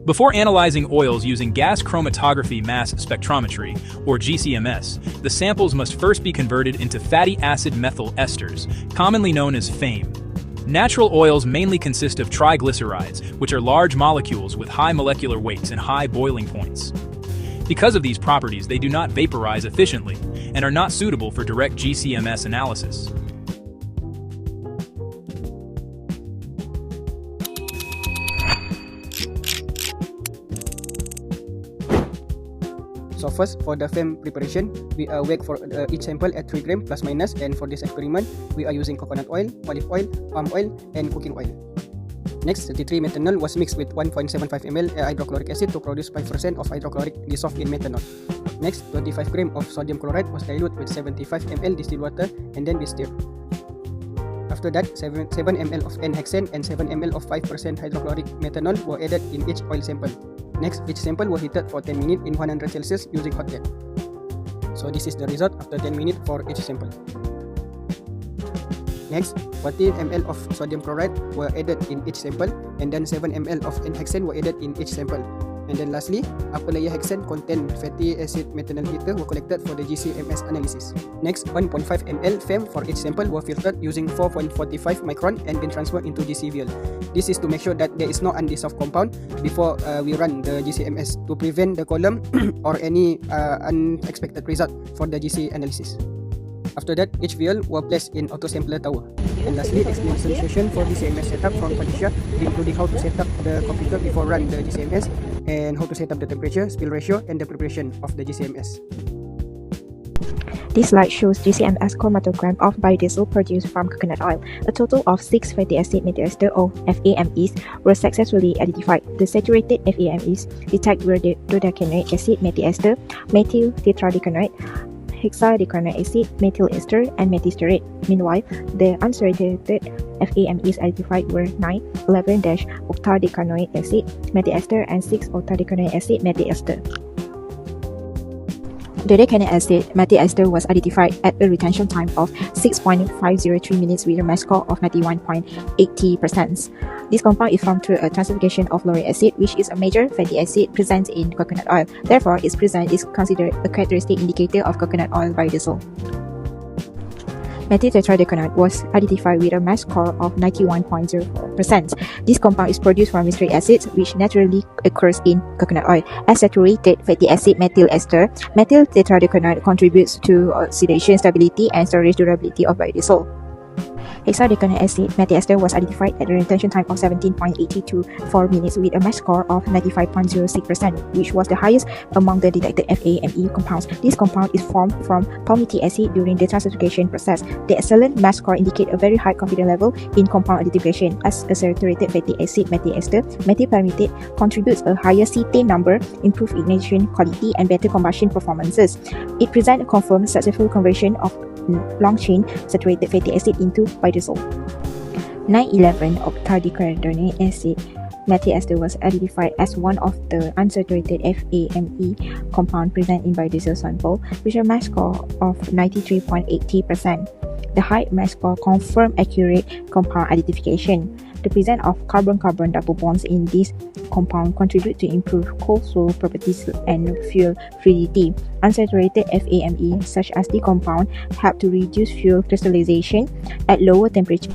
Before analyzing oils using gas chromatography mass spectrometry, or GCMS, the samples must first be converted into fatty acid methyl esters, commonly known as FAME. Natural oils mainly consist of triglycerides, which are large molecules with high molecular weights and high boiling points. Because of these properties, they do not vaporize efficiently and are not suitable for direct GCMS analysis. So first, for the FAME preparation, we weigh for each sample at 3 grams plus minus, and for this experiment, we are using coconut oil, olive oil, palm oil, and cooking oil. Next, 33 methanol was mixed with 1.75 ml hydrochloric acid to produce 5% of hydrochloric dissolved in methanol. Next, 25 grams of sodium chloride was diluted with 75 ml distilled water and then be stirred. After that, 7 ml of N-hexane and 7 ml of 5% hydrochloric methanol were added in each oil sample. Next, each sample was heated for 10 minutes in 100 Celsius using hot gas. So this is the result after 10 minutes for each sample. Next, 40 ml of sodium chloride were added in each sample, and then 7 ml of N-hexane were added in each sample. And then lastly, upper layer hexane contained fatty acid methanol ether were collected for the GCMS analysis. Next, 1.5 ml FAME for each sample were filtered using 4.45 micron and then transferred into GCVL. This is to make sure that there is no undissolved compound before we run the GCMS to prevent the column or any unexpected result for the GC analysis. After that, each vial were placed in autosampler tower. And lastly, explanation session for GCMS setup from Felicia, including how to set up the computer before run the GCMS and how to set up the temperature, spill ratio, and the preparation of the GCMS. This slide shows GCMS chromatogram of biodiesel produced from coconut oil. A total of 6 fatty acid methyl ester or FAMEs were successfully identified. The saturated FAMEs detect were the dodecanoic acid methyl ester, methyl tetradecanoate, hexadecanoic acid, methyl ester, and methysterate. Meanwhile, the unsaturated FAMEs identified were 9, 11-octadecanoic acid, methyl ester, and 6-octadecanoic acid, methyl ester. Dodecanoic acid methyl ester was identified at a retention time of 6.503 minutes with a mass score of 91.80%. This compound is formed through a translocation of lauric acid, which is a major fatty acid present in coconut oil. Therefore, its presence is considered a characteristic indicator of coconut oil biodiesel. Methyl tetradecanoate was identified with a mass score of 91.04%. This compound is produced from myric acids, which naturally occurs in coconut oil. As saturated fatty acid methyl ester, methyl tetradecanoate contributes to oxidation stability and storage durability of biodiesel. Hexadecanoic acid methyl ester was identified at a retention time of 17.824 minutes with a mass score of 95.06%, which was the highest among the detected FAME compounds. This compound is formed from palmitic acid during the translocation process. The excellent mass score indicates a very high confidence level in compound identification. As a saturated fatty acid methyl ester, methyl palmitate contributes a higher cetane number, improved ignition quality, and better combustion performances. It presents a confirmed successful conversion of long-chain saturated fatty acid into biodiesel. 9,11-octadecanoic acid methyl ester was identified as one of the unsaturated FAME compound present in biodiesel sample, with a mass score of 93.80%. The high mass score confirmed accurate compound identification. The presence of carbon-carbon double bonds in this compound contribute to improve cold flow properties and fuel fluidity. Unsaturated FAME, such as the compound, help to reduce fuel crystallization at lower temperature.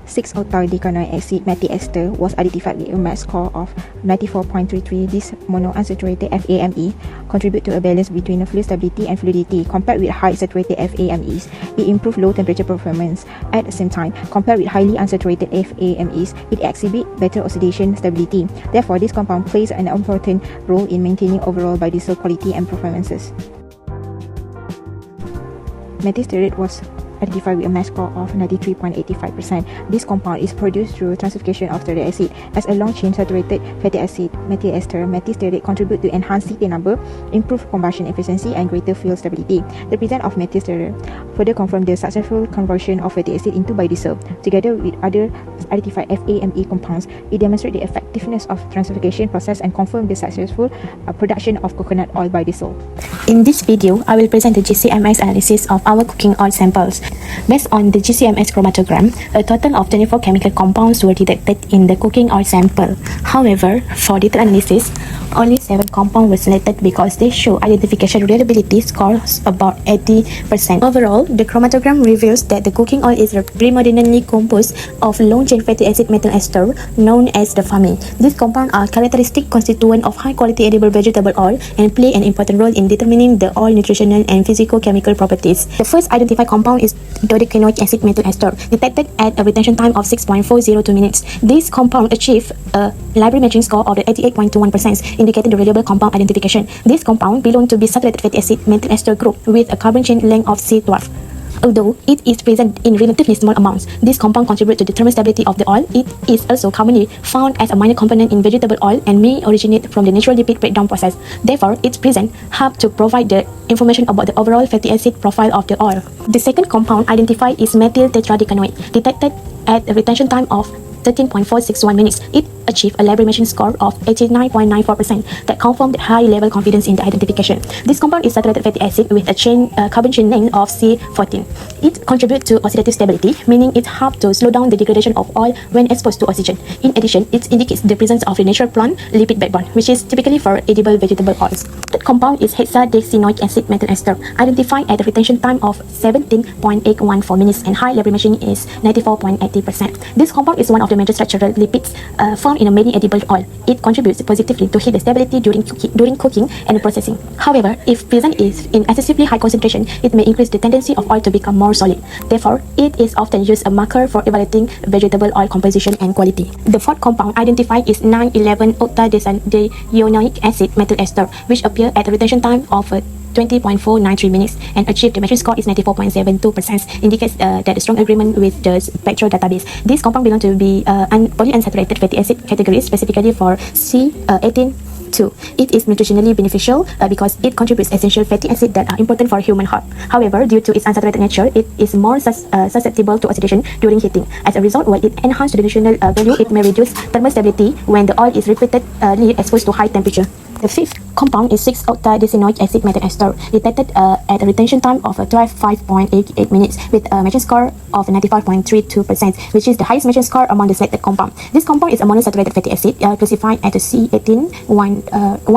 6-octadecanoic acid methyl ester was identified with a mass score of 94.33. This monounsaturated FAME contribute to a balance between fluid stability and fluidity. Compared with high saturated FAMEs, it improved low temperature performance. At the same time, compared with highly unsaturated FAMEs, it exhibit better oxidation stability. Therefore, this compound plays an important role in maintaining overall biodiesel quality and performances. Methysterate was identified with a mass score of 93.85%. This compound is produced through translocation of stearic acid. As a long-chain saturated fatty acid, methyl ester, methysterate contribute to enhance cetane number, improve combustion efficiency, and greater fuel stability. The presence of methysterate further confirmed the successful conversion of fatty acid into biodiesel. Together with other identify FAME compounds, it demonstrates the effectiveness of translocation process and confirm the successful production of coconut oil by diesel. In this video, I will present the GCMS analysis of our cooking oil samples. Based on the GCMS chromatogram, a total of 24 chemical compounds were detected in the cooking oil sample. However, for detailed analysis, only 7 compounds were selected because they show identification reliability scores about 80%. Overall, the chromatogram reveals that the cooking oil is predominantly composed of long-chain fatty acid methyl ester, known as the FAME. These compounds are characteristic constituent of high-quality edible vegetable oil and play an important role in determining the oil nutritional and physicochemical properties. The first identified compound is dodecanoic acid methyl ester, detected at a retention time of 6.402 minutes. This compound achieved a library matching score of 88.21%, indicating the reliable compound identification. This compound belongs to the saturated fatty acid methyl ester group with a carbon chain length of C12. Although it is present in relatively small amounts, this compound contributes to the thermal stability of the oil. It is also commonly found as a minor component in vegetable oil and may originate from the natural lipid breakdown process. Therefore, its presence helps to provide the information about the overall fatty acid profile of the oil. The second compound identified is methyl tetradecanoate, detected at a retention time of 13.461 minutes. It achieved a library matching score of 89.94% that confirmed high level confidence in the identification. This compound is saturated fatty acid with a carbon chain length of C14. It contributes to oxidative stability, meaning it helps to slow down the degradation of oil when exposed to oxygen. In addition, it indicates the presence of a natural plant lipid backbone, which is typically for edible vegetable oils. The compound is hexadecanoic acid methyl ester, identified at a retention time of 17.814 minutes and high library matching is 94.80%. This compound is one of the major structural lipids found in a many edible oil. It contributes positively to heat stability during cooking and processing. However, if present is in excessively high concentration, it may increase the tendency of oil to become more solid. Therefore, it is often used as a marker for evaluating vegetable oil composition and quality. The fourth compound identified is 9,11-octadeoxyanoic acid methyl ester, which appear at a retention time of 20.493 minutes and achieved the matching score is 94.72%, indicates that a strong agreement with the spectral database. This compound belongs to be polyunsaturated fatty acid category, specifically for C18. It is nutritionally beneficial because it contributes essential fatty acids that are important for human health. However, due to its unsaturated nature, it is more susceptible to oxidation during heating. As a result, while it enhances the nutritional value, it may reduce thermal stability when the oil is repeatedly exposed to high temperature. The fifth compound is 6-octadecanoic acid methyl ester, detected at a retention time of 5.88 minutes with a matching score of 95.32%, which is the highest matching score among the selected compound. This compound is a monosaturated fatty acid classified as a C18. One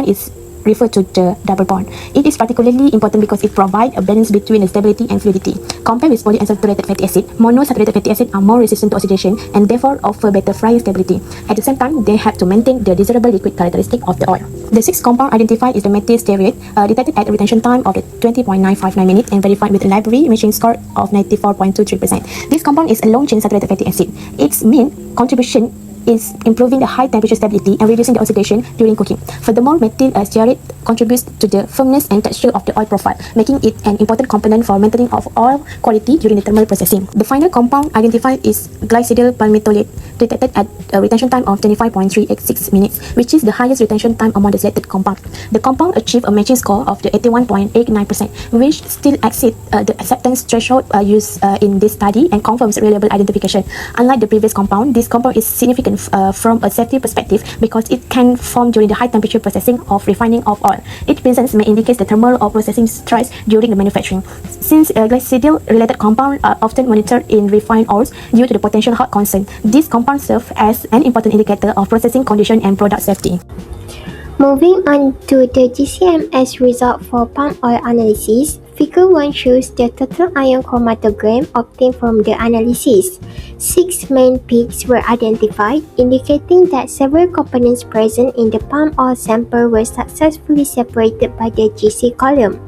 is referred to the double bond. It is particularly important because it provides a balance between the stability and fluidity. Compared with polyunsaturated fatty acid, monosaturated fatty acids are more resistant to oxidation and therefore offer better frying stability. At the same time, they have to maintain the desirable liquid characteristic of the oil. The sixth compound identified is the methyl stearate, detected at a retention time of 20.959 minutes and verified with a library matching score of 94.23%. This compound is a long-chain saturated fatty acid. Its main contribution is improving the high temperature stability and reducing the oxidation during cooking. Furthermore, methyl stearate contributes to the firmness and texture of the oil profile, making it an important component for maintaining of oil quality during the thermal processing. The final compound identified is glycidyl palmitoylate, detected at a retention time of 25.386 minutes, which is the highest retention time among the selected compound. The compound achieved a matching score of 81.89%, which still exceeds the acceptance threshold used in this study and confirms reliable identification. Unlike the previous compound, this compound is significant from a safety perspective because it can form during the high temperature processing of refining of oil. Its presence may indicate the thermal or processing stress during the manufacturing. Since glycidyl-related compounds are often monitored in refined oils due to the potential health concern, these compounds serve as an important indicator of processing condition and product safety. Moving on to the GCMS result for palm oil analysis, Figure 1 shows the total ion chromatogram obtained from the analysis. 6 main peaks were identified, indicating that several components present in the palm oil sample were successfully separated by the GC column.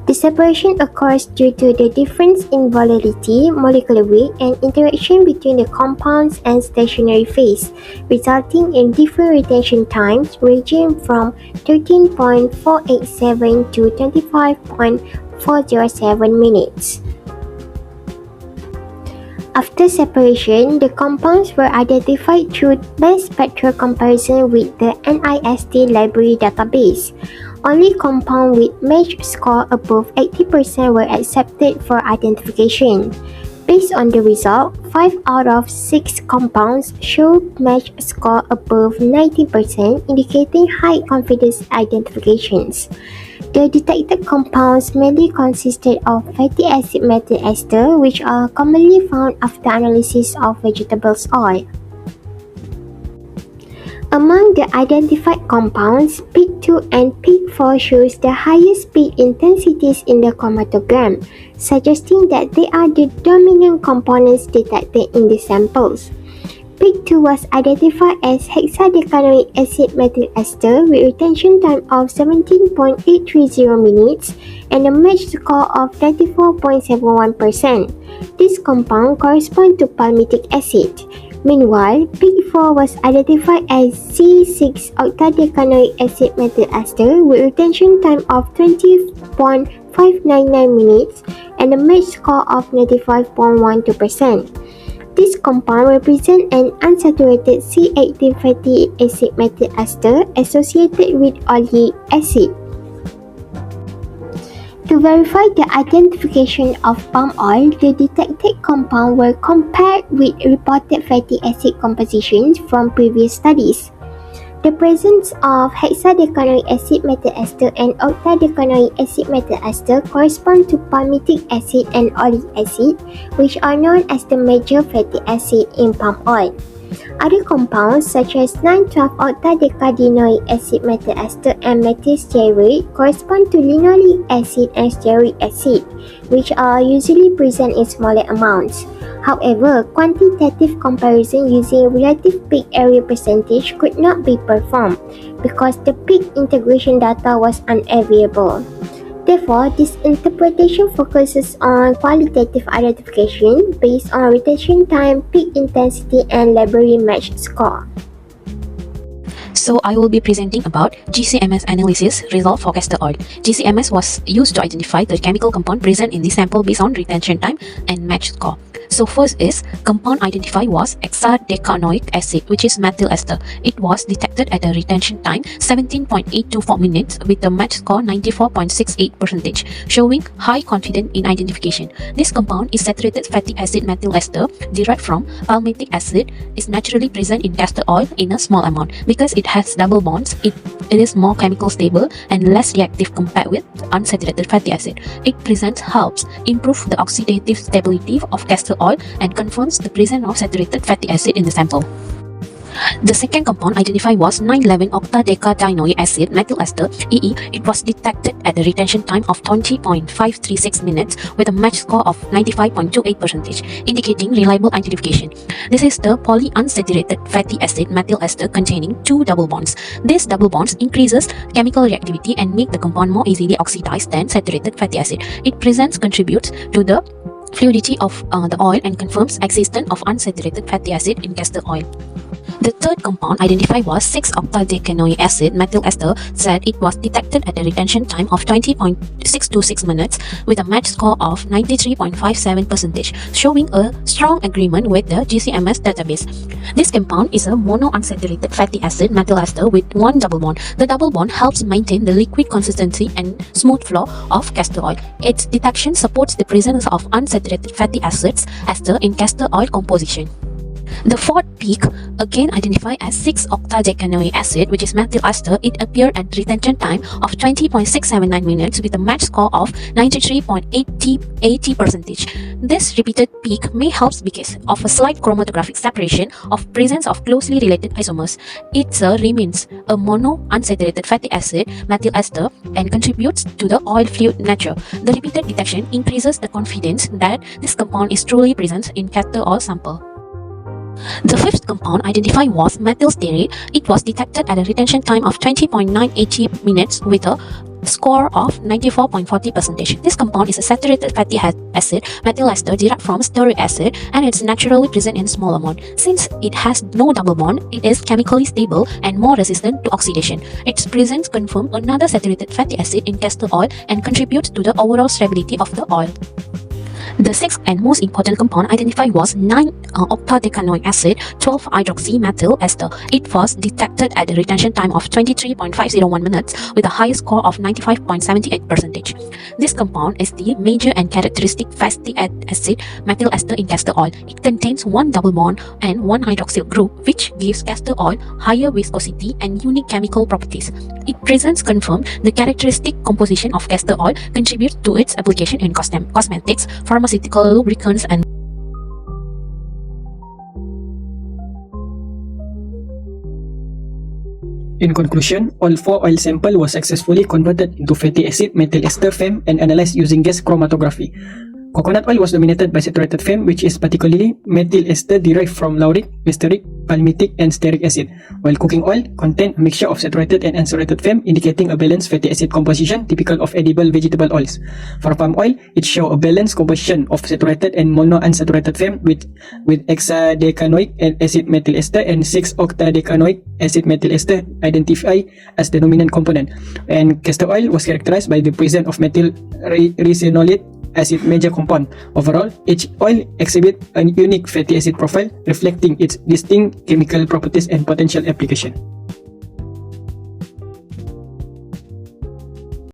The separation occurs due to the difference in volatility, molecular weight, and interaction between the compounds and stationary phase, resulting in different retention times ranging from 13.487 to 25.407 minutes. After separation, the compounds were identified through mass spectral comparison with the NIST library database. Only compounds with match score above 80% were accepted for identification. Based on the result, 5 out of 6 compounds show match score above 90%, indicating high confidence identifications. The detected compounds mainly consisted of fatty acid methyl ester, which are commonly found after analysis of vegetables oil. Among the identified compounds, peak 2 and peak 4 shows the highest peak intensities in the chromatogram, suggesting that they are the dominant components detected in the samples. Peak 2 was identified as hexadecanoic acid methyl ester with retention time of 17.830 minutes and a match score of 94.71%. This compound corresponds to palmitic acid. Meanwhile, peak 4 was identified as C6-octadecanoic acid methyl ester with retention time of 20.599 minutes and a match score of 95.12%. This compound represents an unsaturated C-active fatty acid methyl ester associated with oleic acid. To verify the identification of palm oil, the detected compounds were compared with reported fatty acid compositions from previous studies. The presence of hexadecanoic acid methyl ester and octadecanoic acid methyl ester correspond to palmitic acid and oleic acid, which are known as the major fatty acid in palm oil. Other compounds such as 9,12-octadecadenoic acid methyl ester and methyl stearate correspond to linoleic acid and stearic acid, which are usually present in smaller amounts. However, quantitative comparison using relative peak area percentage could not be performed because the peak integration data was unavailable. Therefore, this interpretation focuses on qualitative identification based on retention time, peak intensity, and library match score. So I will be presenting about GCMS analysis result for castor oil. GCMS was used to identify the chemical compound present in the sample based on retention time and match score. So first is compound identified was hexadecanoic acid, which is methyl ester. It was detected at a retention time 17.824 minutes with a match score 94.68%, showing high confidence in identification. This compound is saturated fatty acid methyl ester derived from palmitic acid, is naturally present in castor oil in a small amount. Because it has double bonds, it is more chemical stable and less reactive compared with unsaturated fatty acid. It presents helps improve the oxidative stability of castor oil and confirms the presence of saturated fatty acid in the sample. The second compound identified was 9,11-octadecadenoic acid methyl ester EE. It was detected at a retention time of 20.536 minutes with a match score of 95.28%, indicating reliable identification. This is the polyunsaturated fatty acid methyl ester containing 2 double bonds. These double bonds increases chemical reactivity and make the compound more easily oxidized than saturated fatty acid. It contributes to the fluidity of the oil and confirms existence of unsaturated fatty acid in castor oil. The third compound identified was 6-octadecanoic acid methyl ester. Said it was detected at a retention time of 20.626 minutes with a match score of 93.57%, showing a strong agreement with the GCMS database. This compound is a monounsaturated fatty acid methyl ester with 1 double bond. The double bond helps maintain the liquid consistency and smooth flow of castor oil. Its detection supports the presence of unsaturated fatty acids ester in castor oil composition. The fourth peak, again identified as 6-octadecanoic acid, which is methyl ester. It appeared at retention time of 20.679 minutes with a match score of 93.80%. This repeated peak may help because of a slight chromatographic separation of presence of closely related isomers. It remains a monounsaturated fatty acid methyl ester and contributes to the oil fluid nature. The repeated detection increases the confidence that this compound is truly present in castor oil sample. The fifth compound identified was methyl stearate. It was detected at a retention time of 20.980 minutes with a score of 94.40%. This compound is a saturated fatty acid methyl ester derived from stearic acid and it's naturally present in small amount. Since it has no double bond, it is chemically stable and more resistant to oxidation. Its presence confirms another saturated fatty acid in castor oil and contributes to the overall stability of the oil. The sixth and most important compound identified was 9-octadecanoic acid, 12-hydroxy-methyl ester. It was detected at the retention time of 23.501 minutes with a highest score of 95.78%. This compound is the major and characteristic fatty acid methyl ester in castor oil. It contains one double bond and one hydroxyl group, which gives castor oil higher viscosity and unique chemical properties. Its presence confirms the characteristic composition of castor oil contributes to its application in cosmetics, pharmaceutical lubricants, and In conclusion, all 4 oil samples were successfully converted into fatty acid methyl ester FEM and analyzed using gas chromatography. Coconut oil was dominated by saturated FEM, which is particularly methyl ester derived from lauric, mesteric, palmitic, and stearic acid, while cooking oil contained a mixture of saturated and unsaturated FEM, indicating a balanced fatty acid composition typical of edible vegetable oils. For palm oil, it showed a balanced composition of saturated and monounsaturated FEM with hexadecanoic acid methyl ester and 6-octadecanoic acid methyl ester identified as the dominant component. And castor oil was characterized by the presence of methyl resinolate acid major compound. Overall, each oil exhibits a unique fatty acid profile reflecting its distinct chemical properties and potential application.